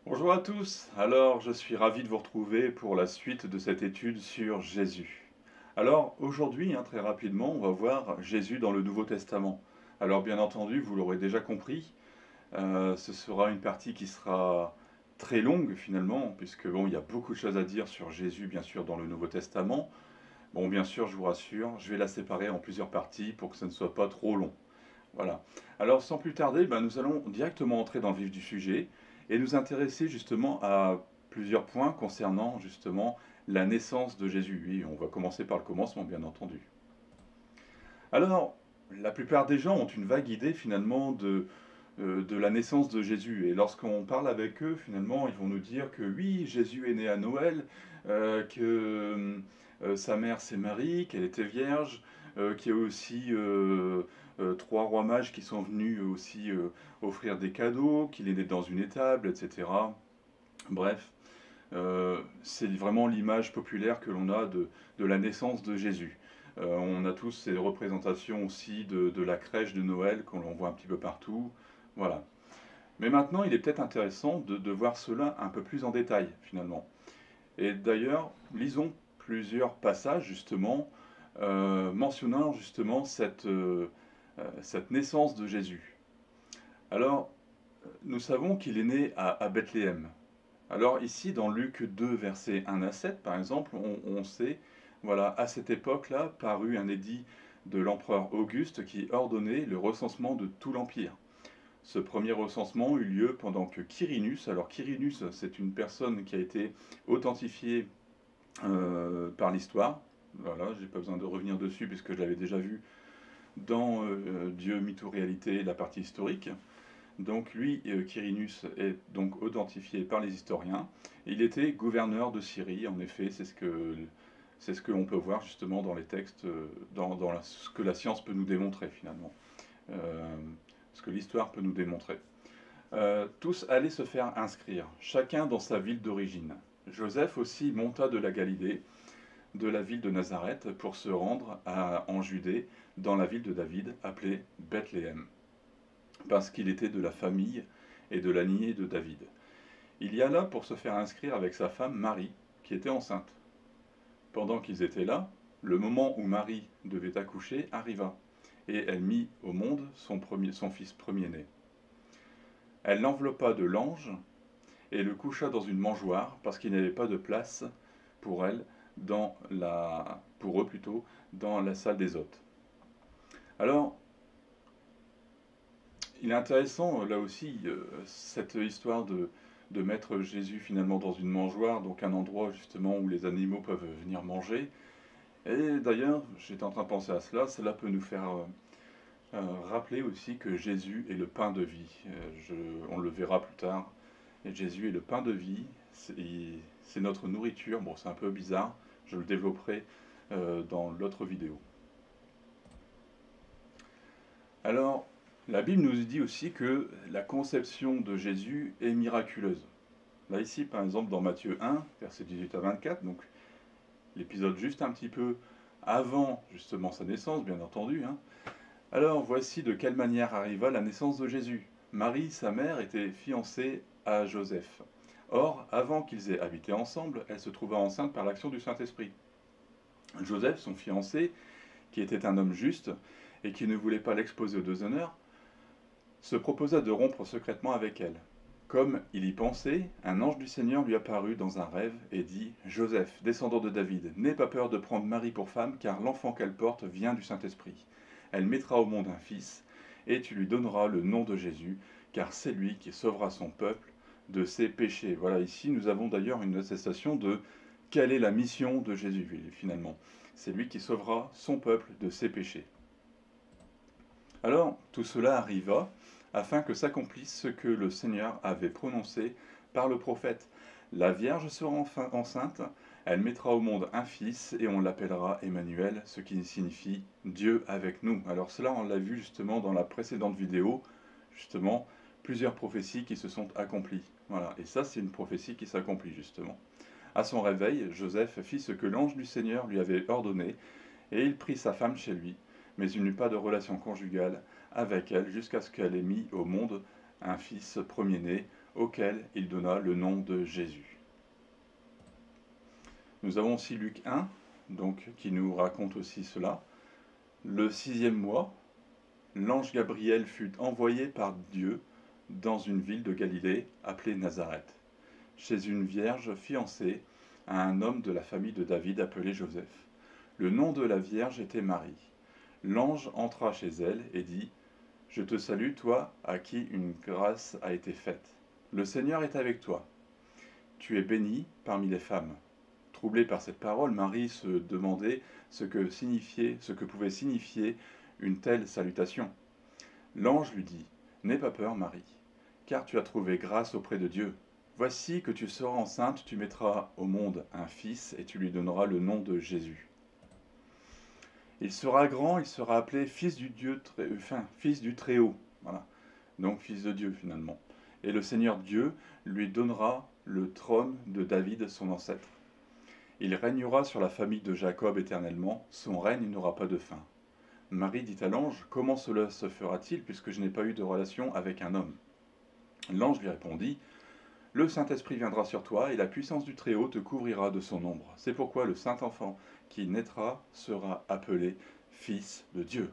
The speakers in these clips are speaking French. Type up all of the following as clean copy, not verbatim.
Bonjour à tous, alors je suis ravi de vous retrouver pour la suite de cette étude sur Jésus. Alors aujourd'hui, très rapidement, on va voir Jésus dans le Nouveau Testament. Alors bien entendu, vous l'aurez déjà compris, ce sera une partie qui sera très longue finalement, puisque bon, il y a beaucoup de choses à dire sur Jésus bien sûr dans le Nouveau Testament. Bon bien sûr, je vous rassure, je vais la séparer en plusieurs parties pour que ce ne soit pas trop long. Voilà. Alors sans plus tarder, nous allons directement entrer dans le vif du sujet et nous intéresser justement à plusieurs points concernant justement la naissance de Jésus. Oui, on va commencer par le commencement, bien entendu. Alors, la plupart des gens ont une vague idée finalement de la naissance de Jésus. Et lorsqu'on parle avec eux, finalement, ils vont nous dire que oui, Jésus est né à Noël, que sa mère c'est Marie, qu'elle était vierge, qu'il y a aussi trois rois mages qui sont venus aussi offrir des cadeaux, qu'il est né dans une étable, etc. Bref, c'est vraiment l'image populaire que l'on a de la naissance de Jésus. On a tous ces représentations aussi de la crèche de Noël qu'on voit un petit peu partout. Voilà. Mais maintenant, il est peut-être intéressant de voir cela un peu plus en détail, finalement. Et d'ailleurs, lisons plusieurs passages, justement, mentionnant justement cette naissance de Jésus. Alors, nous savons qu'il est né à Bethléem. Alors ici, dans Luc 2, versets 1 à 7, par exemple, on sait, voilà, à cette époque-là, parut un édit de l'empereur Auguste qui ordonnait le recensement de tout l'Empire. Ce premier recensement eut lieu pendant que Quirinus, alors Quirinus, c'est une personne qui a été authentifiée par l'histoire. Voilà, j'ai pas besoin de revenir dessus puisque je l'avais déjà vu dans Dieu, mythe ou réalité, la partie historique. Donc lui, Quirinus, est donc authentifié par les historiens. Il était gouverneur de Syrie, en effet, c'est ce que l'on peut voir justement dans les textes, ce que la science peut nous démontrer finalement, euh, ce que l'histoire peut nous démontrer. Tous allaient se faire inscrire, chacun dans sa ville d'origine. Joseph aussi monta de la Galilée, de la ville de Nazareth, pour se rendre en Judée, dans la ville de David, appelée Bethléem, parce qu'il était de la famille et de la lignée de David. Il y alla pour se faire inscrire avec sa femme Marie, qui était enceinte. Pendant qu'ils étaient là, le moment où Marie devait accoucher arriva, et elle mit au monde son fils premier-né. Elle l'enveloppa de lange et le coucha dans une mangeoire, parce qu'il n'y avait pas de place pour elle pour eux plutôt, dans la salle des hôtes. Alors, il est intéressant là aussi cette histoire de mettre Jésus finalement dans une mangeoire, donc un endroit justement où les animaux peuvent venir manger. Et d'ailleurs, j'étais en train de penser à cela peut nous faire rappeler aussi que Jésus est le pain de vie. On le verra plus tard. Et Jésus est le pain de vie, c'est notre nourriture. Bon, c'est un peu bizarre, je le développerai dans l'autre vidéo. Alors, la Bible nous dit aussi que la conception de Jésus est miraculeuse. Là, ici, par exemple, dans Matthieu 1, versets 18 à 24, donc l'épisode juste un petit peu avant justement sa naissance, bien entendu. Alors, voici de quelle manière arriva la naissance de Jésus. Marie, sa mère, était fiancée à Joseph. Or, avant qu'ils aient habité ensemble, elle se trouva enceinte par l'action du Saint-Esprit. Joseph, son fiancé, qui était un homme juste et qui ne voulait pas l'exposer aux déshonneurs, se proposa de rompre secrètement avec elle. Comme il y pensait, un ange du Seigneur lui apparut dans un rêve et dit « Joseph, descendant de David, n'aie pas peur de prendre Marie pour femme, car l'enfant qu'elle porte vient du Saint-Esprit. Elle mettra au monde un fils, et tu lui donneras le nom de Jésus, car c'est lui qui sauvera son peuple de ses péchés. » Voilà, ici nous avons d'ailleurs une attestation de quelle est la mission de Jésus finalement. C'est lui qui sauvera son peuple de ses péchés. Alors, tout cela arriva afin que s'accomplisse ce que le Seigneur avait prononcé par le prophète. La Vierge sera enceinte, elle mettra au monde un fils et on l'appellera Emmanuel, ce qui signifie Dieu avec nous. Alors cela, on l'a vu justement dans la précédente vidéo, justement, plusieurs prophéties qui se sont accomplies. Voilà, et ça c'est une prophétie qui s'accomplit justement. À son réveil, Joseph fit ce que l'ange du Seigneur lui avait ordonné, et il prit sa femme chez lui, mais il n'eut pas de relation conjugale avec elle jusqu'à ce qu'elle ait mis au monde un fils premier-né auquel il donna le nom de Jésus. Nous avons aussi Luc 1, donc, qui nous raconte aussi cela. Le 6e mois, l'ange Gabriel fut envoyé par Dieu dans une ville de Galilée appelée Nazareth, chez une vierge fiancée à un homme de la famille de David appelé Joseph. Le nom de la vierge était Marie. L'ange entra chez elle et dit : « Je te salue, toi à qui une grâce a été faite. Le Seigneur est avec toi. Tu es bénie parmi les femmes. » Troublée par cette parole, Marie se demandait ce que pouvait signifier une telle salutation. L'ange lui dit : « N'aie pas peur, Marie, car tu as trouvé grâce auprès de Dieu. Voici que tu seras enceinte, tu mettras au monde un fils, et tu lui donneras le nom de Jésus. Il sera grand, il sera appelé fils fils du Très-Haut. Voilà. Donc fils de Dieu finalement. Et le Seigneur Dieu lui donnera le trône de David, son ancêtre. Il régnera sur la famille de Jacob éternellement, son règne n'aura pas de fin. Marie dit à l'ange : « Comment cela se fera-t-il, puisque je n'ai pas eu de relation avec un homme ?» L'ange lui répondit : « Le Saint-Esprit viendra sur toi, et la puissance du Très-Haut te couvrira de son ombre. C'est pourquoi le Saint-Enfant qui naîtra sera appelé Fils de Dieu. »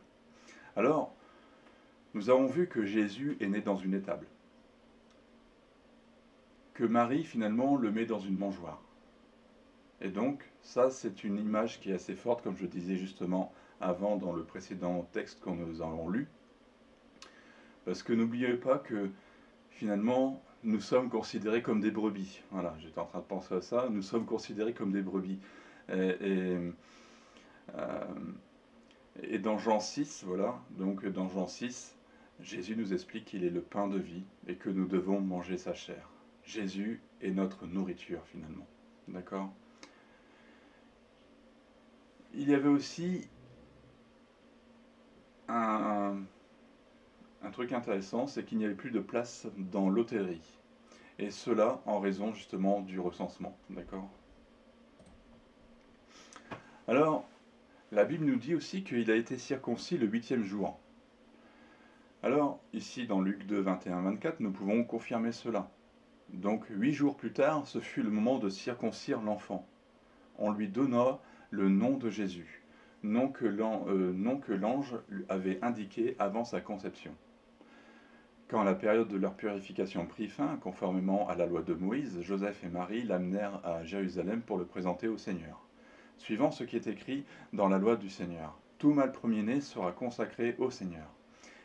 Alors, nous avons vu que Jésus est né dans une étable, que Marie finalement le met dans une mangeoire. Et donc, ça c'est une image qui est assez forte, comme je disais justement avant dans le précédent texte qu'on nous avons lu. Parce que n'oubliez pas que finalement, nous sommes considérés comme des brebis. Voilà, j'étais en train de penser à ça. Nous sommes considérés comme des brebis. Et dans Jean 6, voilà, donc dans Jean 6, Jésus nous explique qu'il est le pain de vie et que nous devons manger sa chair. Jésus est notre nourriture finalement. D'accord ? Il y avait aussi un truc intéressant, c'est qu'il n'y avait plus de place dans l'hôtellerie. Et cela en raison justement du recensement. D'accord ? Alors, la Bible nous dit aussi qu'il a été circoncis le 8e jour. Alors, ici dans Luc 2, 21-24, nous pouvons confirmer cela. Donc, 8 jours plus tard, ce fut le moment de circoncire l'enfant. On lui donna le nom de Jésus, nom que l'ange avait indiqué avant sa conception. Quand la période de leur purification prit fin, conformément à la loi de Moïse, Joseph et Marie l'amenèrent à Jérusalem pour le présenter au Seigneur. Suivant ce qui est écrit dans la loi du Seigneur, tout mâle premier-né sera consacré au Seigneur.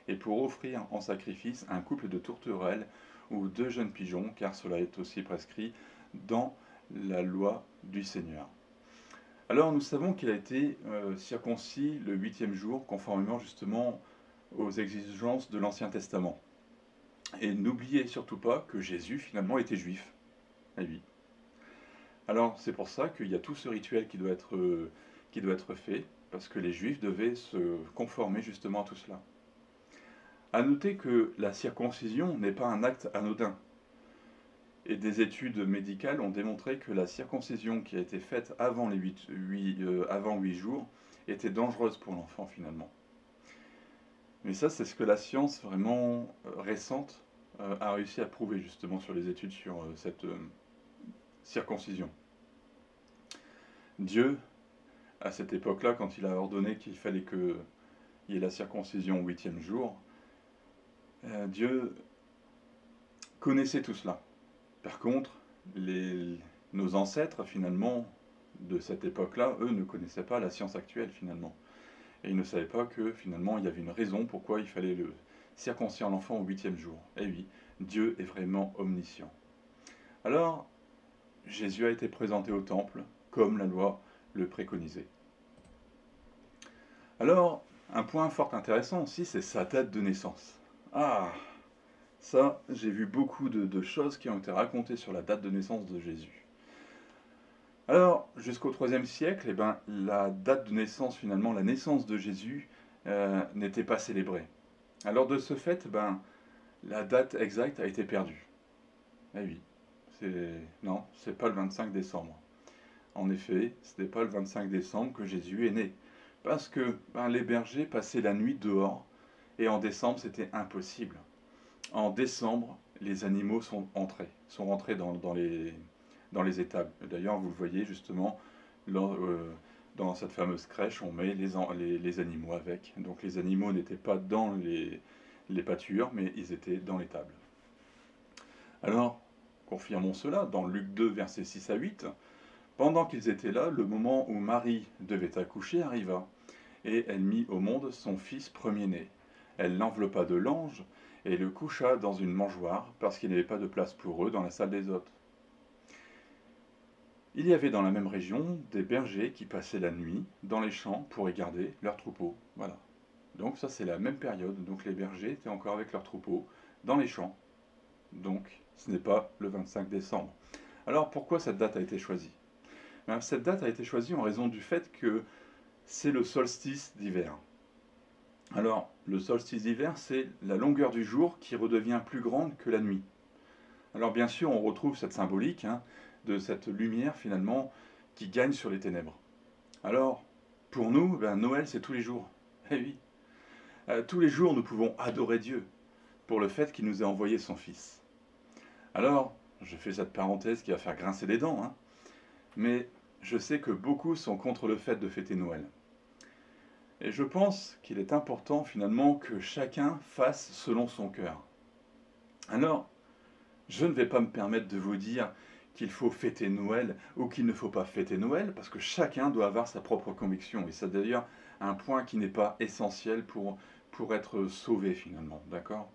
Et pour offrir en sacrifice un couple de tourterelles ou 2 jeunes pigeons, car cela est aussi prescrit dans la loi du Seigneur. Alors nous savons qu'il a été circoncis le 8e jour, conformément justement aux exigences de l'Ancien Testament. Et n'oubliez surtout pas que Jésus finalement était juif. Eh oui. Alors c'est pour ça qu'il y a tout ce rituel qui doit être fait, parce que les Juifs devaient se conformer justement à tout cela. À noter que la circoncision n'est pas un acte anodin. Et des études médicales ont démontré que la circoncision qui a été faite avant 8 jours était dangereuse pour l'enfant finalement. Mais ça, c'est ce que la science vraiment récente a réussi à prouver justement sur les études sur cette circoncision. Dieu, à cette époque-là, quand il a ordonné qu'il fallait qu'il y ait la circoncision au 8e jour, Dieu connaissait tout cela. Par contre, nos ancêtres, finalement, de cette époque-là, eux ne connaissaient pas la science actuelle, finalement. Et ils ne savaient pas que, finalement, il y avait une raison pourquoi il fallait le circoncire l'enfant au 8e jour. Et oui, Dieu est vraiment omniscient. Alors, Jésus a été présenté au temple, comme la loi le préconisait. Alors, un point fort intéressant aussi, c'est sa date de naissance. Ah, ça, j'ai vu beaucoup de choses qui ont été racontées sur la date de naissance de Jésus. Alors, jusqu'au IIIe siècle, la date de naissance, finalement, la naissance de Jésus, n'était pas célébrée. Alors, de ce fait, la date exacte a été perdue. Eh oui, c'est pas le 25 décembre. En effet, ce n'est pas le 25 décembre que Jésus est né. Parce que les bergers passaient la nuit dehors, et en décembre, c'était impossible. En décembre, les animaux sont rentrés dans les étables. D'ailleurs, vous le voyez justement, dans cette fameuse crèche, on met les animaux avec. Donc les animaux n'étaient pas dans les pâtures, mais ils étaient dans l'étable. Alors, confirmons cela, dans Luc 2, versets 6 à 8, pendant qu'ils étaient là, le moment où Marie devait accoucher arriva, et elle mit au monde son fils premier-né. Elle l'enveloppa de lange et le coucha dans une mangeoire, parce qu'il n'y avait pas de place pour eux dans la salle des hôtes. Il y avait dans la même région des bergers qui passaient la nuit dans les champs pour y garder leurs troupeaux. Voilà. Donc ça c'est la même période, donc les bergers étaient encore avec leurs troupeaux dans les champs. Donc ce n'est pas le 25 décembre. Alors pourquoi cette date a été choisie? Cette date a été choisie en raison du fait que c'est le solstice d'hiver. Alors, le solstice d'hiver, c'est la longueur du jour qui redevient plus grande que la nuit. Alors bien sûr, on retrouve cette symbolique de cette lumière finalement qui gagne sur les ténèbres. Alors, pour nous, Noël, c'est tous les jours. Eh oui, tous les jours, nous pouvons adorer Dieu pour le fait qu'il nous ait envoyé son Fils. Alors, je fais cette parenthèse qui va faire grincer les dents, mais je sais que beaucoup sont contre le fait de fêter Noël. Et je pense qu'il est important finalement que chacun fasse selon son cœur. Alors, je ne vais pas me permettre de vous dire qu'il faut fêter Noël ou qu'il ne faut pas fêter Noël, parce que chacun doit avoir sa propre conviction. Et c'est d'ailleurs un point qui n'est pas essentiel pour être sauvé finalement, d'accord?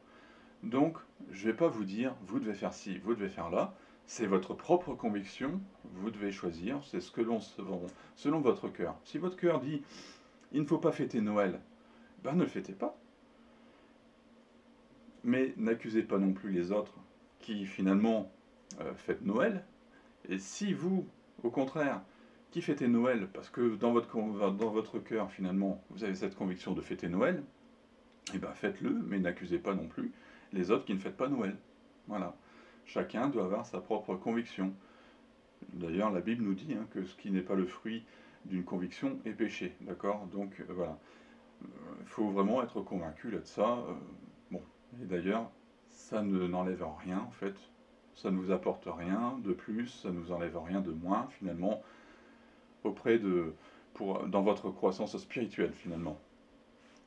Donc, je ne vais pas vous dire, vous devez faire ci, vous devez faire là. C'est votre propre conviction, vous devez choisir, c'est ce que l'on se vend, selon votre cœur. Si votre cœur dit, il ne faut pas fêter Noël, ne le fêtez pas. Mais n'accusez pas non plus les autres qui finalement fêtent Noël. Et si vous, au contraire, qui fêtez Noël, parce que dans votre cœur finalement, vous avez cette conviction de fêter Noël, faites-le, mais n'accusez pas non plus les autres qui ne fêtent pas Noël. Voilà. Chacun doit avoir sa propre conviction. D'ailleurs, la Bible nous dit que ce qui n'est pas le fruit d'une conviction est péché. D'accord? Donc voilà. Il faut vraiment être convaincu là de ça. Bon. Et d'ailleurs, ça n'enlève rien en fait. Ça ne vous apporte rien de plus, ça ne vous enlève rien de moins finalement dans votre croissance spirituelle finalement.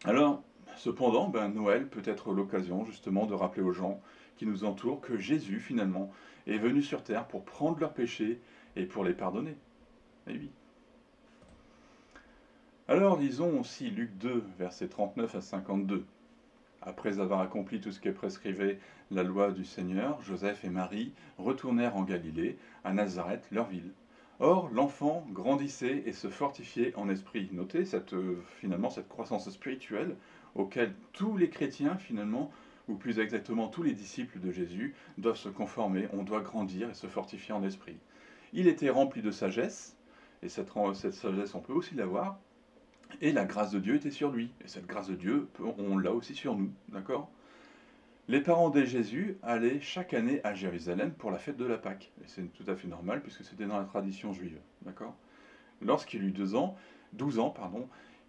Alors, cependant, Noël peut être l'occasion justement de rappeler aux gens qui nous entourent que Jésus finalement est venu sur terre pour prendre leurs péchés et pour les pardonner. Et oui. Alors lisons aussi Luc 2, versets 39 à 52. Après avoir accompli tout ce que prescrivait la loi du Seigneur, Joseph et Marie retournèrent en Galilée, à Nazareth, leur ville. Or, l'enfant grandissait et se fortifiait en esprit. Notez finalement cette croissance spirituelle auquel tous les chrétiens, finalement, ou plus exactement tous les disciples de Jésus, doivent se conformer. On doit grandir et se fortifier en esprit. Il était rempli de sagesse, et cette sagesse, on peut aussi l'avoir, et la grâce de Dieu était sur lui. Et cette grâce de Dieu, on l'a aussi sur nous. D'accord? Les parents de Jésus allaient chaque année à Jérusalem pour la fête de la Pâque. Et c'est tout à fait normal puisque c'était dans la tradition juive. D'accord? Lorsqu'il eut 12 ans,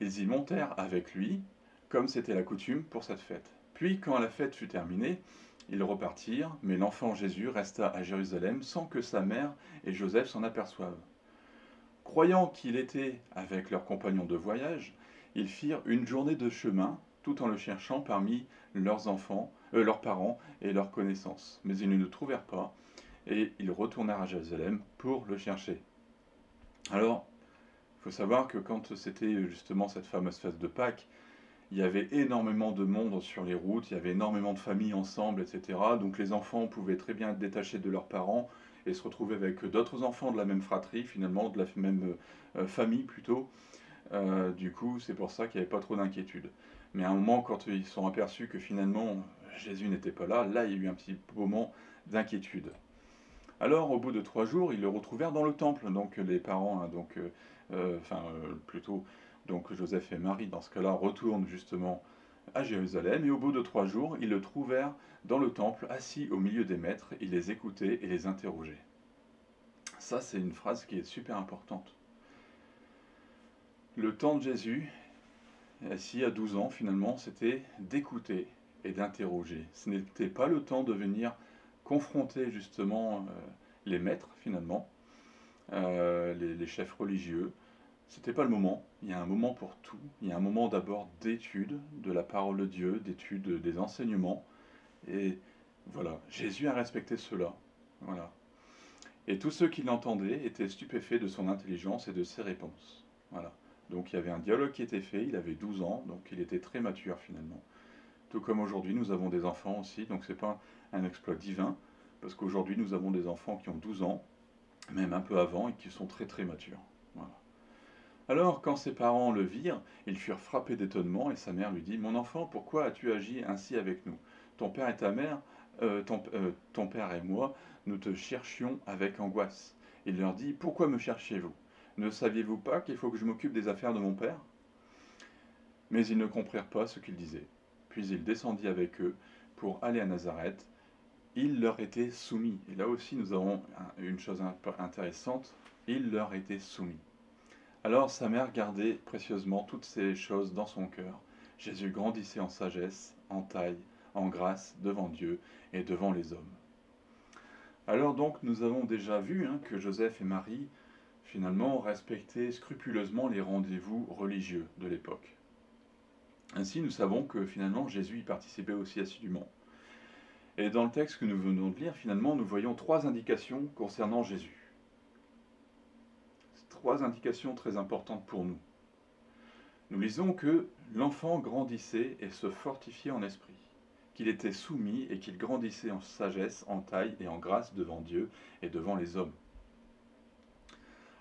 ils y montèrent avec lui, comme c'était la coutume pour cette fête. Puis, quand la fête fut terminée, ils repartirent, mais l'enfant Jésus resta à Jérusalem sans que sa mère et Joseph s'en aperçoivent. Croyant qu'il était avec leurs compagnons de voyage, ils firent une journée de chemin tout en le cherchant parmi leurs parents et leurs connaissances. Mais ils ne le trouvèrent pas et ils retournèrent à Jérusalem pour le chercher. Alors, il faut savoir que quand c'était justement cette fameuse fête de Pâques, il y avait énormément de monde sur les routes, il y avait énormément de familles ensemble, etc. Donc les enfants pouvaient très bien être détachés de leurs parents et se retrouver avec d'autres enfants de la même fratrie, finalement, de la même famille plutôt. Du coup, c'est pour ça qu'il n'y avait pas trop d'inquiétude. Mais à un moment, quand ils sont aperçus que finalement Jésus n'était pas là, là il y a eu un petit moment d'inquiétude. Alors, au bout de 3 jours, ils le retrouvèrent dans le temple. Donc les parents, plutôt donc Joseph et Marie, dans ce cas-là, retournent justement à Jérusalem. Et au bout de 3 jours, ils le trouvèrent dans le temple, assis au milieu des maîtres. Il les écoutait et les interrogeait. Ça, c'est une phrase qui est super importante. Le temps de Jésus, assis à 12 ans, finalement, c'était d'écouter et d'interroger. Ce n'était pas le temps de venir confronter justement les maîtres finalement, les chefs religieux. C'était pas le moment. Il y a un moment pour tout. Il y a un moment d'abord d'étude de la parole de Dieu, d'étude des enseignements. Et voilà, Jésus a respecté cela. Voilà. Et tous ceux qui l'entendaient étaient stupéfaits de son intelligence et de ses réponses. Voilà. Donc il y avait un dialogue qui était fait, il avait 12 ans, donc il était très mature finalement. Tout comme aujourd'hui, nous avons des enfants aussi, donc c'est pas un exploit divin, parce qu'aujourd'hui nous avons des enfants qui ont 12 ans, même un peu avant, et qui sont très très matures. Voilà. Alors, quand ses parents le virent, ils furent frappés d'étonnement, et sa mère lui dit: Mon enfant, pourquoi as-tu agi ainsi avec nous? Ton père et ta mère, ton père et moi, nous te cherchions avec angoisse. Il leur dit: Pourquoi me cherchiez-vous? Ne saviez-vous pas qu'il faut que je m'occupe des affaires de mon père? Mais ils ne comprirent pas ce qu'il disait. Puis il descendit avec eux pour aller à Nazareth. Il leur était soumis. Et là aussi, nous avons une chose un peu intéressante. Il leur était soumis. Alors sa mère gardait précieusement toutes ces choses dans son cœur. Jésus grandissait en sagesse, en taille, en grâce devant Dieu et devant les hommes. Alors donc nous avons déjà vu que Joseph et Marie finalement respectaient scrupuleusement les rendez-vous religieux de l'époque. Ainsi nous savons que finalement Jésus y participait aussi assidûment. Et dans le texte que nous venons de lire, finalement nous voyons 3 indications concernant Jésus. 3 indications très importantes pour nous. Nous lisons que l'enfant grandissait et se fortifiait en esprit, qu'il était soumis et qu'il grandissait en sagesse, en taille et en grâce devant Dieu et devant les hommes.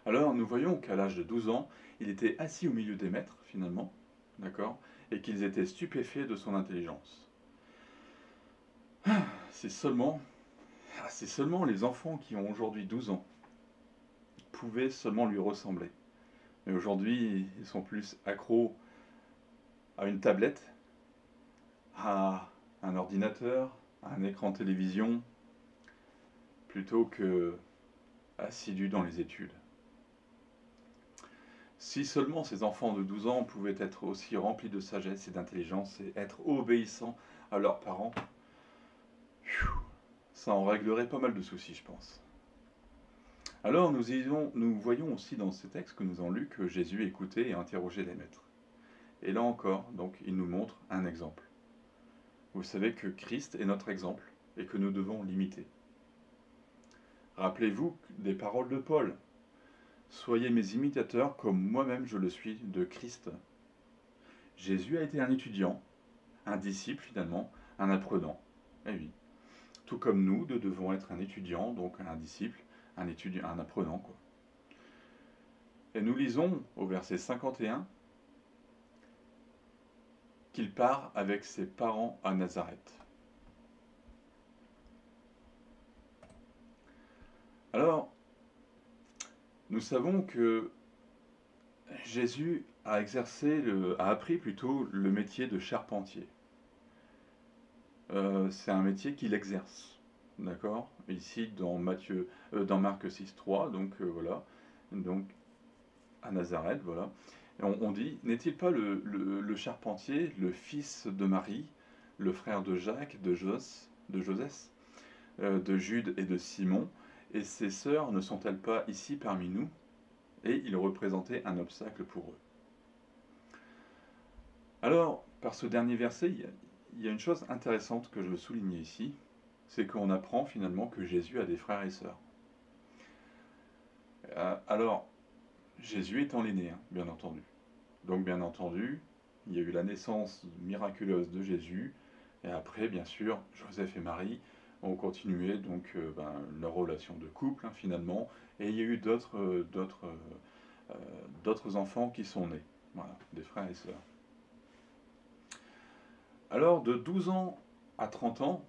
Alors nous voyons qu'à l'âge de 12 ans, il était assis au milieu des maîtres, finalement, d'accord, et qu'ils étaient stupéfaits de son intelligence. C'est seulement les enfants qui ont aujourd'hui 12 ans pouvaient seulement lui ressembler. Mais aujourd'hui, ils sont plus accros à une tablette, à un ordinateur, à un écran de télévision, plutôt que assidus dans les études. Si seulement ces enfants de 12 ans pouvaient être aussi remplis de sagesse et d'intelligence et être obéissants à leurs parents, ça en réglerait pas mal de soucis, je pense. Alors nous voyons aussi dans ces textes que nous avons lus que Jésus écoutait et interrogeait les maîtres. Et là encore, donc, il nous montre un exemple. Vous savez que Christ est notre exemple et que nous devons l'imiter. Rappelez-vous des paroles de Paul. Soyez mes imitateurs comme moi-même je le suis de Christ. Jésus a été un étudiant, un disciple finalement, un apprenant. Eh oui. Tout comme nous devons être un étudiant, donc un disciple, un apprenant, quoi. Et nous lisons au verset 51 qu'il part avec ses parents à Nazareth. Alors, nous savons que Jésus a appris plutôt le métier de charpentier. C'est un métier qu'il exerce, d'accord? Ici dans Marc 6,3, donc voilà, donc à Nazareth, voilà. Et on dit, n'est-il pas le charpentier, le fils de Marie, le frère de Jacques, de Joseph, de Jude et de Simon, et ses sœurs ne sont-elles pas ici parmi nous? Et il représentait un obstacle pour eux. Alors, par ce dernier verset, il y a une chose intéressante que je veux souligner ici, c'est qu'on apprend finalement que Jésus a des frères et sœurs. Alors, Jésus étant l'aîné, bien entendu. Donc, bien entendu, il y a eu la naissance miraculeuse de Jésus, et après, bien sûr, Joseph et Marie ont continué donc leur relation de couple, finalement, et il y a eu d'autres enfants qui sont nés, voilà, des frères et sœurs. Alors, de 12 ans à 30 ans,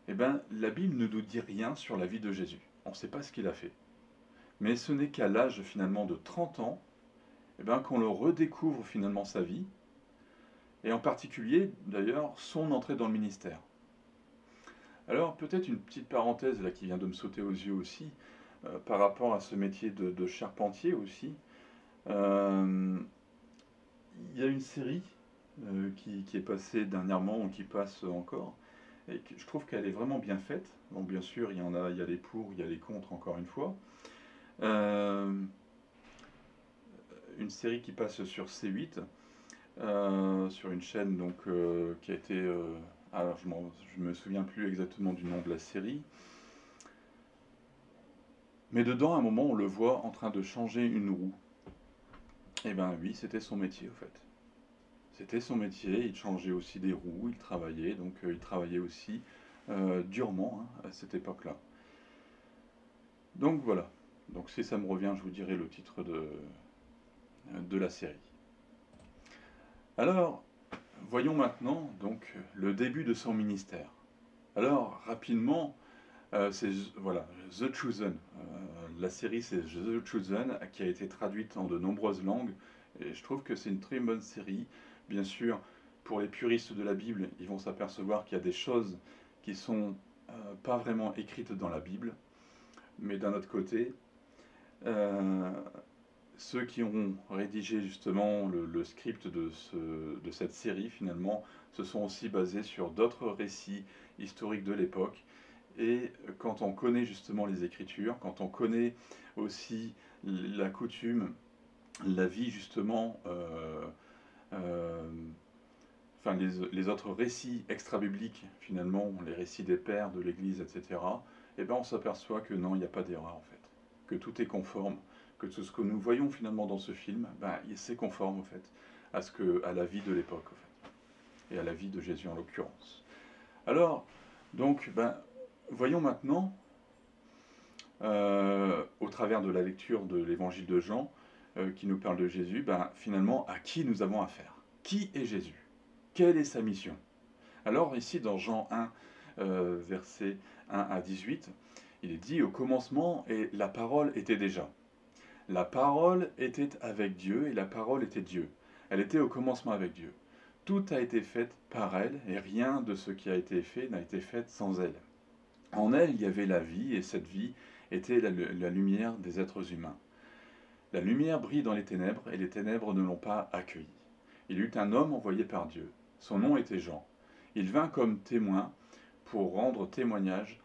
la Bible ne nous dit rien sur la vie de Jésus. On ne sait pas ce qu'il a fait. Mais ce n'est qu'à l'âge finalement de 30 ans qu'on le redécouvre finalement sa vie, et en particulier d'ailleurs son entrée dans le ministère. Alors peut-être une petite parenthèse là qui vient de me sauter aux yeux aussi, par rapport à ce métier de charpentier aussi. Il y a une série qui est passée dernièrement ou qui passe encore, et que je trouve qu'elle est vraiment bien faite. Bon, bien sûr, il y a les pour, il y a les contre, encore une fois. Euh, une série qui passe sur C8, sur une chaîne donc, qui a été... alors, je me souviens plus exactement du nom de la série. Mais dedans, à un moment, on le voit en train de changer une roue. Et ben oui, c'était son métier, au fait. C'était son métier, il changeait aussi des roues, il travaillait, donc il travaillait aussi durement hein, à cette époque-là. Donc voilà. Donc si ça me revient, je vous dirai le titre de la série. Alors, voyons maintenant donc le début de son ministère. Alors, rapidement, c'est voilà, The Chosen. La série, c'est The Chosen, qui a été traduite en de nombreuses langues. Et je trouve que c'est une très bonne série. Bien sûr, pour les puristes de la Bible, ils vont s'apercevoir qu'il y a des choses qui sont pas vraiment écrites dans la Bible. Mais d'un autre côté, euh, ceux qui ont rédigé justement le script de cette série, finalement, se sont aussi basés sur d'autres récits historiques de l'époque. Et quand on connaît justement les Écritures, quand on connaît aussi la coutume, la vie justement, enfin les autres récits extra-bibliques, finalement, les récits des pères de l'Église, etc., eh ben on s'aperçoit que non, il n'y a pas d'erreur en fait, que tout est conforme, que tout ce que nous voyons finalement dans ce film, ben, c'est conforme en fait à la vie de l'époque en fait, et à la vie de Jésus en l'occurrence. Alors, donc, ben, voyons maintenant, au travers de la lecture de l'évangile de Jean, qui nous parle de Jésus, ben, finalement, à qui nous avons affaire. Qui est Jésus? Quelle est sa mission? Alors, ici, dans Jean 1, versets 1 à 18, il est dit, au commencement, et la parole était déjà. La parole était avec Dieu, et la parole était Dieu. Elle était au commencement avec Dieu. Tout a été fait par elle, et rien de ce qui a été fait n'a été fait sans elle. En elle, il y avait la vie, et cette vie était la lumière des êtres humains. La lumière brille dans les ténèbres, et les ténèbres ne l'ont pas accueillie. Il y eut un homme envoyé par Dieu. Son nom était Jean. Il vint comme témoin pour rendre témoignage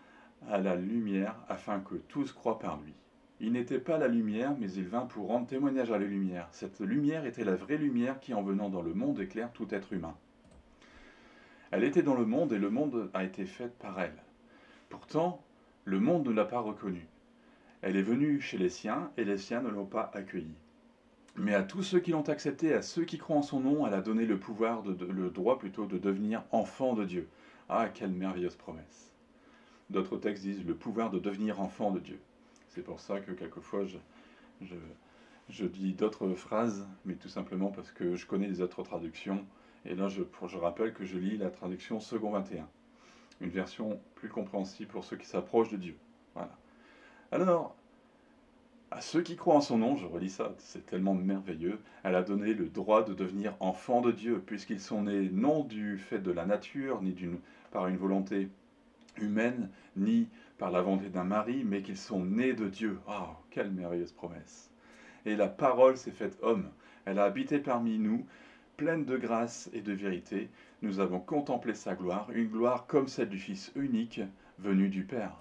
à la lumière, afin que tous croient par lui. Il n'était pas la lumière, mais il vint pour rendre témoignage à la lumière. Cette lumière était la vraie lumière qui, en venant dans le monde, éclaire tout être humain. Elle était dans le monde, et le monde a été fait par elle. Pourtant, le monde ne l'a pas reconnue. Elle est venue chez les siens, et les siens ne l'ont pas accueillie. Mais à tous ceux qui l'ont acceptée, à ceux qui croient en son nom, elle a donné le pouvoir, le droit plutôt, de devenir enfants de Dieu. Ah, quelle merveilleuse promesse! D'autres textes disent le pouvoir de devenir enfant de Dieu. C'est pour ça que quelquefois je, je dis d'autres phrases, mais tout simplement parce que je connais les autres traductions. Et là, je rappelle que je lis la traduction Second 21, une version plus compréhensible pour ceux qui s'approchent de Dieu. Voilà. Alors, à ceux qui croient en son nom, je relis ça, c'est tellement merveilleux, elle a donné le droit de devenir enfants de Dieu, puisqu'ils sont nés non du fait de la nature, ni par une volonté humaine, ni par la volonté d'un mari, mais qu'ils sont nés de Dieu. Oh, quelle merveilleuse promesse! Et la parole s'est faite homme. Elle a habité parmi nous, pleine de grâce et de vérité. Nous avons contemplé sa gloire, une gloire comme celle du Fils unique, venu du Père.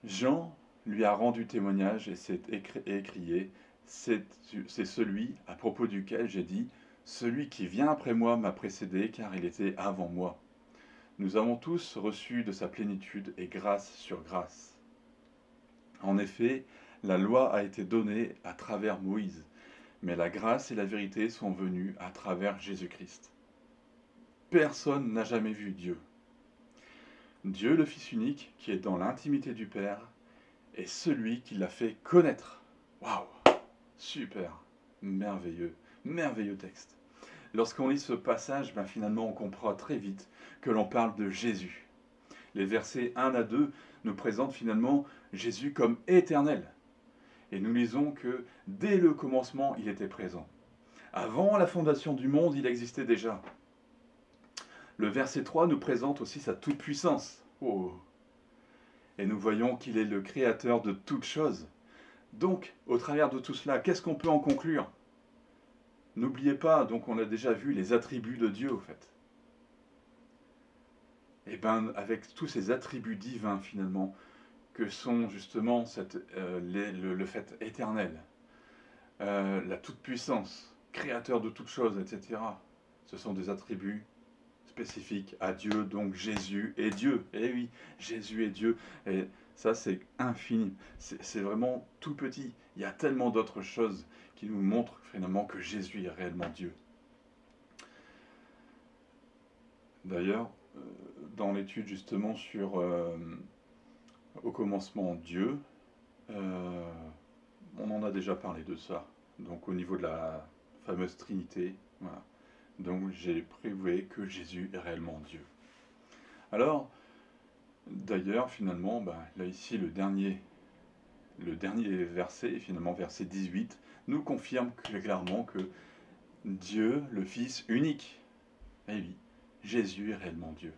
Jean lui a rendu témoignage et s'est écrié, c'est celui à propos duquel j'ai dit, celui qui vient après moi m'a précédé car il était avant moi. Nous avons tous reçu de sa plénitude et grâce sur grâce. En effet, la loi a été donnée à travers Moïse, mais la grâce et la vérité sont venues à travers Jésus-Christ. Personne n'a jamais vu Dieu. Dieu, le Fils unique, qui est dans l'intimité du Père, est celui qui l'a fait connaître. Waouh! Super! Merveilleux, merveilleux texte. Lorsqu'on lit ce passage, ben finalement on comprend très vite que l'on parle de Jésus. Les versets 1 à 2 nous présentent finalement Jésus comme éternel. Et nous lisons que dès le commencement, il était présent. Avant la fondation du monde, il existait déjà. Le verset 3 nous présente aussi sa toute-puissance. Oh. Et nous voyons qu'il est le créateur de toutes choses. Donc, au travers de tout cela, qu'est-ce qu'on peut en conclure? N'oubliez pas, donc on a déjà vu les attributs de Dieu, au fait. et ben avec tous ces attributs divins finalement, que sont justement le fait éternel, la toute-puissance, créateur de toutes choses, etc. Ce sont des attributs spécifiques à Dieu, donc Jésus est Dieu. Eh oui, Jésus est Dieu. Et ça, c'est infini. C'est vraiment tout petit. Il y a tellement d'autres choses qui nous montrent finalement que Jésus est réellement Dieu. D'ailleurs, dans l'étude justement sur au commencement Dieu, euh, on en a déjà parlé de ça. Donc au niveau de la fameuse Trinité, voilà. Donc j'ai prouvé que Jésus est réellement Dieu. Alors, d'ailleurs, finalement, là ici, le dernier verset, finalement verset 18, nous confirme clairement que Dieu, le Fils unique, eh oui, Jésus est réellement Dieu.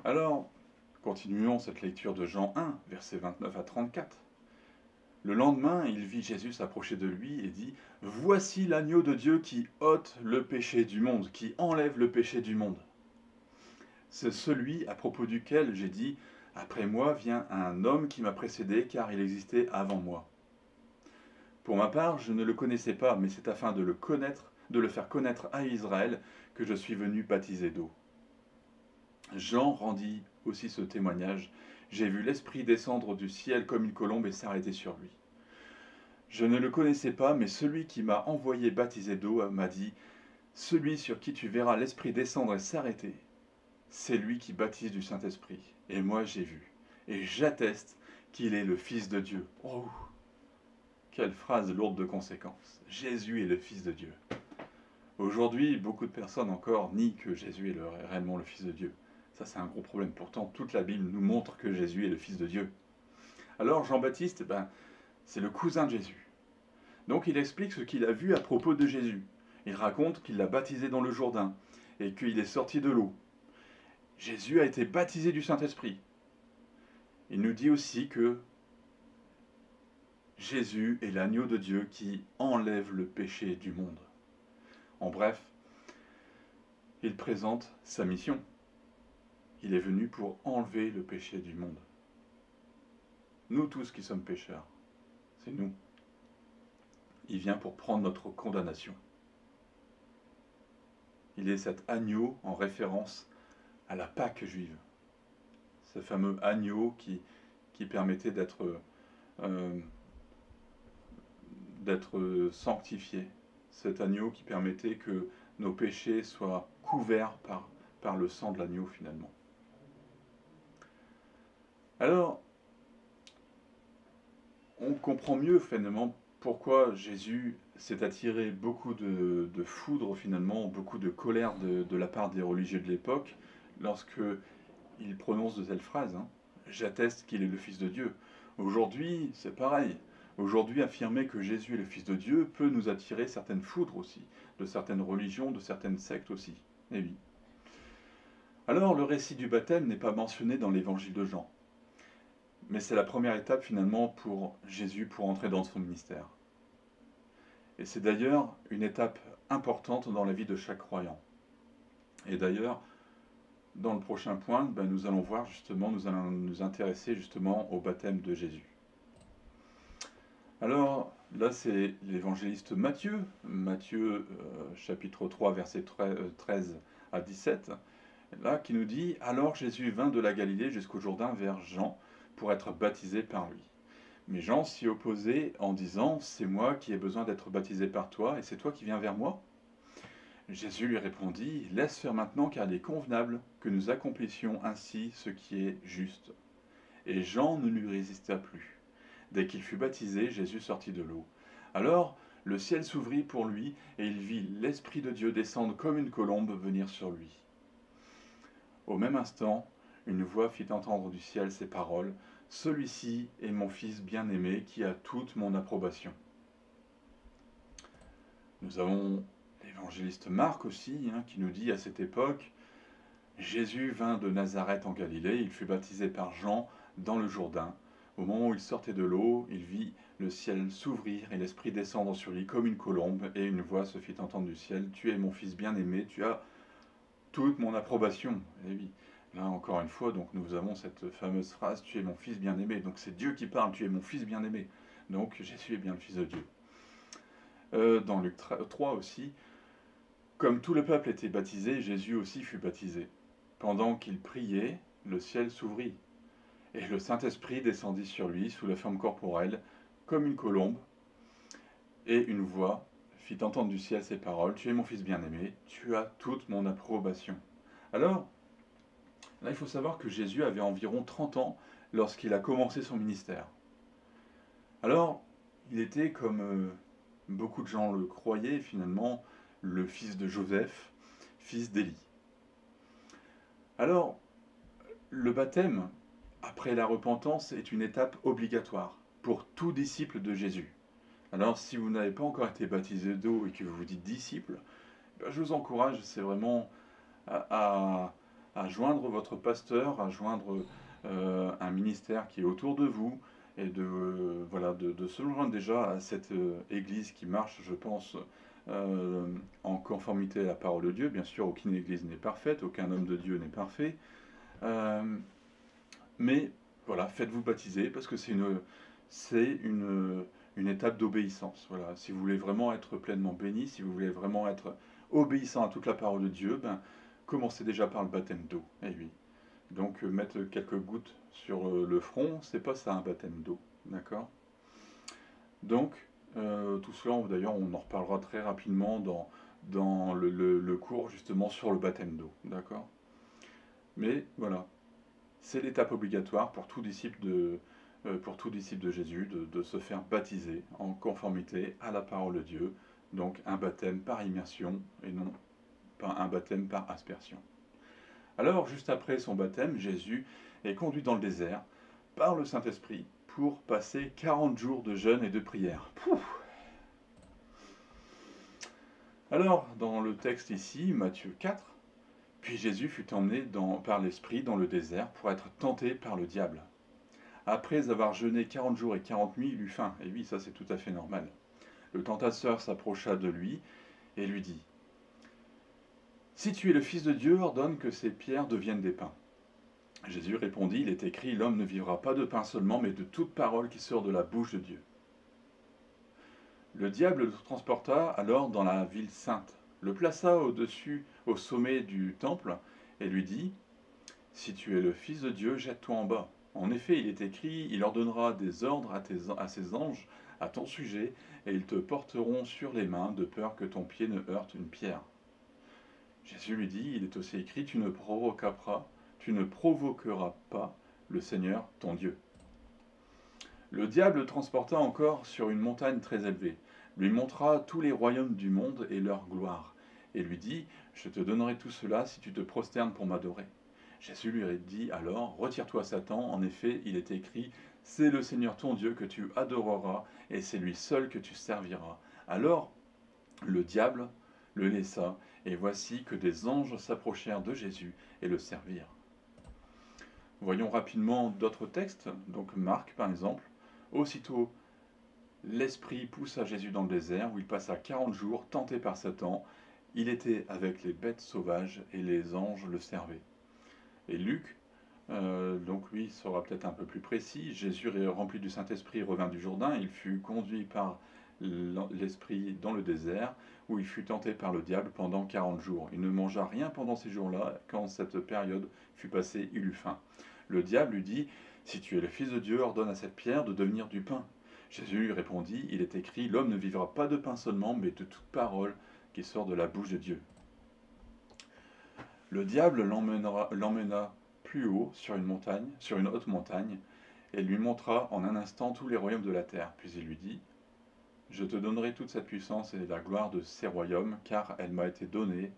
Alors, continuons cette lecture de Jean 1, versets 29 à 34. Le lendemain, il vit Jésus s'approcher de lui et dit : « Voici l'agneau de Dieu qui ôte le péché du monde, qui enlève le péché du monde. » C'est celui à propos duquel j'ai dit : « Après moi vient un homme qui m'a précédé, car il existait avant moi. » Pour ma part, je ne le connaissais pas, mais c'est afin de le connaître, de le faire connaître à Israël, que je suis venu baptiser d'eau. Jean rendit aussi ce témoignage : « J'ai vu l'Esprit descendre du ciel comme une colombe et s'arrêter sur lui. » Je ne le connaissais pas, mais celui qui m'a envoyé baptiser d'eau m'a dit : « Celui sur qui tu verras l'Esprit descendre et s'arrêter, c'est lui qui baptise du Saint-Esprit. » Et moi j'ai vu, et j'atteste qu'il est le Fils de Dieu. Oh, quelle phrase lourde de conséquences. Jésus est le Fils de Dieu. Aujourd'hui, beaucoup de personnes encore nient que Jésus est réellement le Fils de Dieu. Ça, c'est un gros problème. Pourtant, toute la Bible nous montre que Jésus est le Fils de Dieu. Alors, Jean-Baptiste, c'est le cousin de Jésus. Donc, il explique ce qu'il a vu à propos de Jésus. Il raconte qu'il l'a baptisé dans le Jourdain et qu'il est sorti de l'eau. Jésus a été baptisé du Saint-Esprit. Il nous dit aussi que Jésus est l'agneau de Dieu qui enlève le péché du monde. En bref, il présente sa mission. Il est venu pour enlever le péché du monde. Nous tous qui sommes pécheurs, c'est nous. Il vient pour prendre notre condamnation. Il est cet agneau en référence à la Pâque juive. Ce fameux agneau qui permettait d'être sanctifié. Cet agneau qui permettait que nos péchés soient couverts par le sang de l'agneau finalement. Alors, on comprend mieux finalement pourquoi Jésus s'est attiré beaucoup de foudre finalement, beaucoup de colère de la part des religieux de l'époque, lorsque il prononce de telles phrases. J'atteste qu'il est le Fils de Dieu. Aujourd'hui, c'est pareil. Aujourd'hui, affirmer que Jésus est le Fils de Dieu peut nous attirer certaines foudres aussi, de certaines religions, de certaines sectes aussi. Eh oui. Alors, le récit du baptême n'est pas mentionné dans l'évangile de Jean. Mais c'est la première étape finalement pour Jésus pour entrer dans son ministère. Et c'est d'ailleurs une étape importante dans la vie de chaque croyant. Et d'ailleurs, dans le prochain point, nous allons voir justement, nous allons nous intéresser justement au baptême de Jésus. Alors là, c'est l'évangéliste Matthieu, chapitre 3, versets 13 à 17, là qui nous dit : « Alors Jésus vint de la Galilée jusqu'au Jourdain vers Jean pour être baptisé par lui. Mais Jean s'y opposait en disant : C'est moi qui ai besoin d'être baptisé par toi, et c'est toi qui viens vers moi ? Jésus lui répondit : Laisse faire maintenant, car il est convenable que nous accomplissions ainsi ce qui est juste. Et Jean ne lui résista plus. Dès qu'il fut baptisé, Jésus sortit de l'eau. Alors le ciel s'ouvrit pour lui, et il vit l'Esprit de Dieu descendre comme une colombe venir sur lui. Au même instant, une voix fit entendre du ciel ces paroles : Celui-ci est mon Fils bien-aimé, qui a toute mon approbation. Nous avons l'évangéliste Marc aussi, qui nous dit à cette époque : Jésus vint de Nazareth en Galilée, il fut baptisé par Jean dans le Jourdain. Au moment où il sortait de l'eau, il vit le ciel s'ouvrir et l'Esprit descendre sur lui comme une colombe, et une voix se fit entendre du ciel : Tu es mon Fils bien-aimé, tu as toute mon approbation. Et oui, là encore une fois, donc nous avons cette fameuse phrase, tu es mon fils bien-aimé. Donc c'est Dieu qui parle, tu es mon fils bien-aimé. Donc Jésus est bien le fils de Dieu. Dans Luc 3 aussi, comme tout le peuple était baptisé, Jésus aussi fut baptisé. Pendant qu'il priait, le ciel s'ouvrit, et le Saint-Esprit descendit sur lui sous la forme corporelle, comme une colombe, et une voix fit entendre du ciel ces paroles, tu es mon fils bien-aimé, tu as toute mon approbation. Alors, là il faut savoir que Jésus avait environ 30 ans lorsqu'il a commencé son ministère. Alors, il était comme beaucoup de gens le croyaient finalement, le fils de Joseph, fils d'Élie. Alors, le baptême, après la repentance, est une étape obligatoire pour tout disciple de Jésus. Alors, si vous n'avez pas encore été baptisé d'eau et que vous vous dites disciple, je vous encourage, c'est vraiment à joindre votre pasteur, à joindre un ministère qui est autour de vous, et de se joindre déjà à cette église qui marche, je pense, en conformité à la parole de Dieu. Bien sûr, aucune église n'est parfaite, aucun homme de Dieu n'est parfait. Mais voilà, faites-vous baptiser parce que c'est une étape d'obéissance. Voilà, si vous voulez vraiment être pleinement béni, si vous voulez vraiment être obéissant à toute la parole de Dieu, commencez déjà par le baptême d'eau. Eh oui. Donc mettre quelques gouttes sur le front, c'est pas ça un baptême d'eau, d'accord? Donc tout cela, d'ailleurs, on en reparlera très rapidement dans le cours justement sur le baptême d'eau, d'accord? Mais voilà, c'est l'étape obligatoire pour tout disciple de Jésus de se faire baptiser en conformité à la parole de Dieu, donc un baptême par immersion et non pas un baptême par aspersion. Alors, juste après son baptême, Jésus est conduit dans le désert par le Saint-Esprit pour passer 40 jours de jeûne et de prière. Pouf. Alors, dans le texte ici, Matthieu 4, puis Jésus fut emmené par l'Esprit dans le désert pour être tenté par le diable. Après avoir jeûné 40 jours et 40 nuits, il eut faim. Et oui, ça c'est tout à fait normal. Le tentateur s'approcha de lui et lui dit, si tu es le Fils de Dieu, ordonne que ces pierres deviennent des pains. Jésus répondit, il est écrit, l'homme ne vivra pas de pain seulement, mais de toute parole qui sort de la bouche de Dieu. Le diable le transporta alors dans la ville sainte, le plaça au sommet du temple, et lui dit, si tu es le Fils de Dieu, jette-toi en bas. En effet, il est écrit, il ordonnera des ordres à ses anges à ton sujet, et ils te porteront sur les mains, de peur que ton pied ne heurte une pierre. Jésus lui dit, il est aussi écrit, tu ne provoqueras pas le Seigneur ton Dieu. Le diable le transporta encore sur une montagne très élevée, lui montra tous les royaumes du monde et leur gloire, et lui dit, je te donnerai tout cela si tu te prosternes pour m'adorer. Jésus lui dit alors, retire-toi Satan, en effet il est écrit, c'est le Seigneur ton Dieu que tu adoreras, et c'est lui seul que tu serviras. Alors le diable le laissa, et voici que des anges s'approchèrent de Jésus et le servirent. Voyons rapidement d'autres textes, donc Marc par exemple. Aussitôt, l'Esprit poussa Jésus dans le désert, où il passa 40 jours, tenté par Satan. Il était avec les bêtes sauvages, et les anges le servaient. Et Luc, donc lui sera peut-être un peu plus précis. Jésus, rempli du Saint-Esprit, revint du Jourdain. Il fut conduit par l'Esprit dans le désert, où il fut tenté par le diable pendant 40 jours. Il ne mangea rien pendant ces jours-là. Quand cette période fut passée, il eut faim. Le diable lui dit, si tu es le Fils de Dieu, ordonne à cette pierre de devenir du pain. Jésus lui répondit, il est écrit, l'homme ne vivra pas de pain seulement, mais de toute parole qui sort de la bouche de Dieu. Le diable l'emmena plus haut sur une haute montagne, et lui montra en un instant tous les royaumes de la terre. Puis il lui dit, je te donnerai toute cette puissance et la gloire de ces royaumes, car elle m'a été donnée.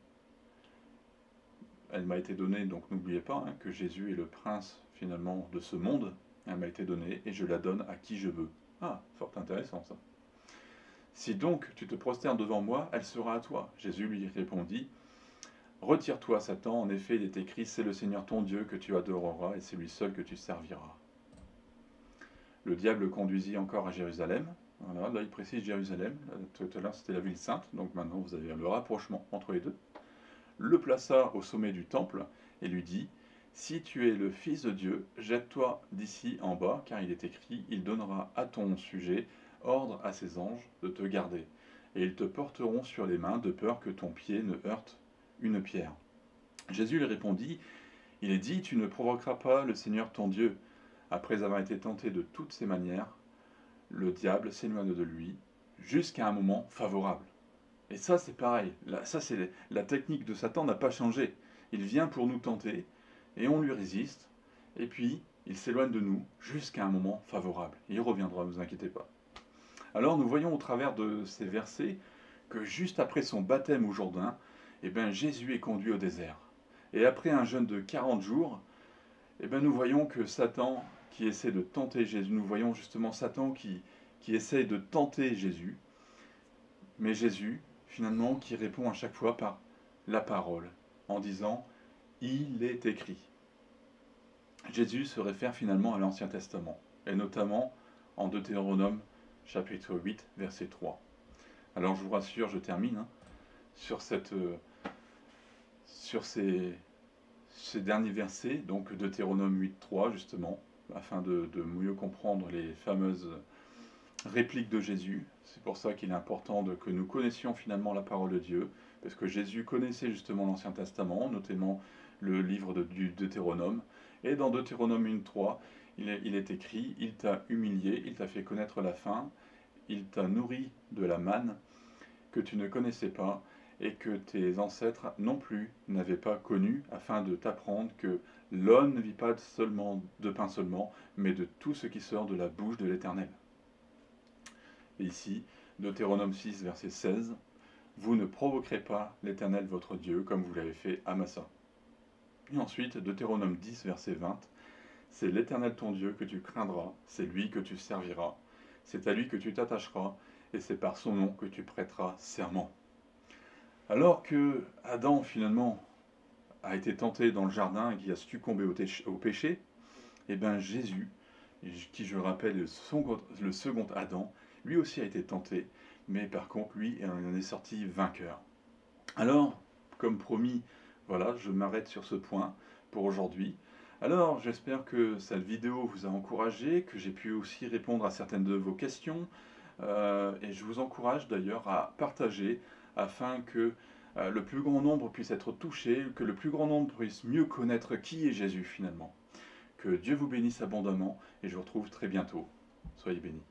Elle m'a été donnée, donc n'oubliez pas que Jésus est le prince finalement de ce monde. Elle m'a été donnée et je la donne à qui je veux. Ah, fort intéressant ça. Si donc tu te prosternes devant moi, elle sera à toi. Jésus lui répondit, retire-toi Satan, en effet il est écrit, c'est le Seigneur ton Dieu que tu adoreras et c'est lui seul que tu serviras. Le diable le conduisit encore à Jérusalem. Voilà, là il précise Jérusalem. Tout à l'heure c'était la ville sainte, donc maintenant vous avez le rapprochement entre les deux. le plaça au sommet du temple et lui dit: Si tu es le Fils de Dieu, jette-toi d'ici en bas, car il est écrit: Il donnera à ton sujet ordre à ses anges de te garder, et ils te porteront sur les mains, de peur que ton pied ne heurte une pierre. Jésus lui répondit: Il est dit, tu ne provoqueras pas le Seigneur ton Dieu. Après avoir été tenté de toutes ses manières, le diable s'éloigne de lui jusqu'à un moment favorable. Et ça, c'est pareil. Là, ça, c'est la technique de Satan n'a pas changé. Il vient pour nous tenter et on lui résiste. Et puis, il s'éloigne de nous jusqu'à un moment favorable. Et il reviendra, ne vous inquiétez pas. Alors, nous voyons au travers de ces versets que juste après son baptême au Jourdain, eh bien, Jésus est conduit au désert. Et après un jeûne de 40 jours, eh bien, nous voyons que Satan qui essaie de tenter Jésus, nous voyons justement Satan qui essaie de tenter Jésus, mais Jésus, finalement, qui répond à chaque fois par la parole, en disant « Il est écrit ». Jésus se réfère finalement à l'Ancien Testament, et notamment en Deutéronome chapitre 8, verset 3. Alors je vous rassure, je termine sur ces derniers versets, donc Deutéronome 8, 3 justement, afin de mieux comprendre les fameuses réplique de Jésus. C'est pour ça qu'il est important que nous connaissions finalement la parole de Dieu, parce que Jésus connaissait justement l'Ancien Testament, notamment le livre du Deutéronome. Et dans Deutéronome 1.3, il est écrit: Il t'a humilié, il t'a fait connaître la faim, il t'a nourri de la manne que tu ne connaissais pas, et que tes ancêtres non plus n'avaient pas connu, afin de t'apprendre que l'homme ne vit pas seulement de pain seulement, mais de tout ce qui sort de la bouche de l'Éternel. Et ici, Deutéronome 6, verset 16, vous ne provoquerez pas l'Éternel votre Dieu, comme vous l'avez fait à Massa. Et ensuite, Deutéronome 10, verset 20, c'est l'Éternel ton Dieu que tu craindras, c'est lui que tu serviras, c'est à lui que tu t'attacheras, et c'est par son nom que tu prêteras serment. Alors que Adam, finalement, a été tenté dans le jardin et qui a succombé au péché, et bien Jésus, qui je rappelle le second Adam, lui aussi a été tenté, mais par contre, lui, il en est sorti vainqueur. Alors, comme promis, voilà, je m'arrête sur ce point pour aujourd'hui. Alors, j'espère que cette vidéo vous a encouragé, que j'ai pu aussi répondre à certaines de vos questions, et je vous encourage d'ailleurs à partager afin que le plus grand nombre puisse être touché, que le plus grand nombre puisse mieux connaître qui est Jésus finalement. Que Dieu vous bénisse abondamment et je vous retrouve très bientôt. Soyez bénis.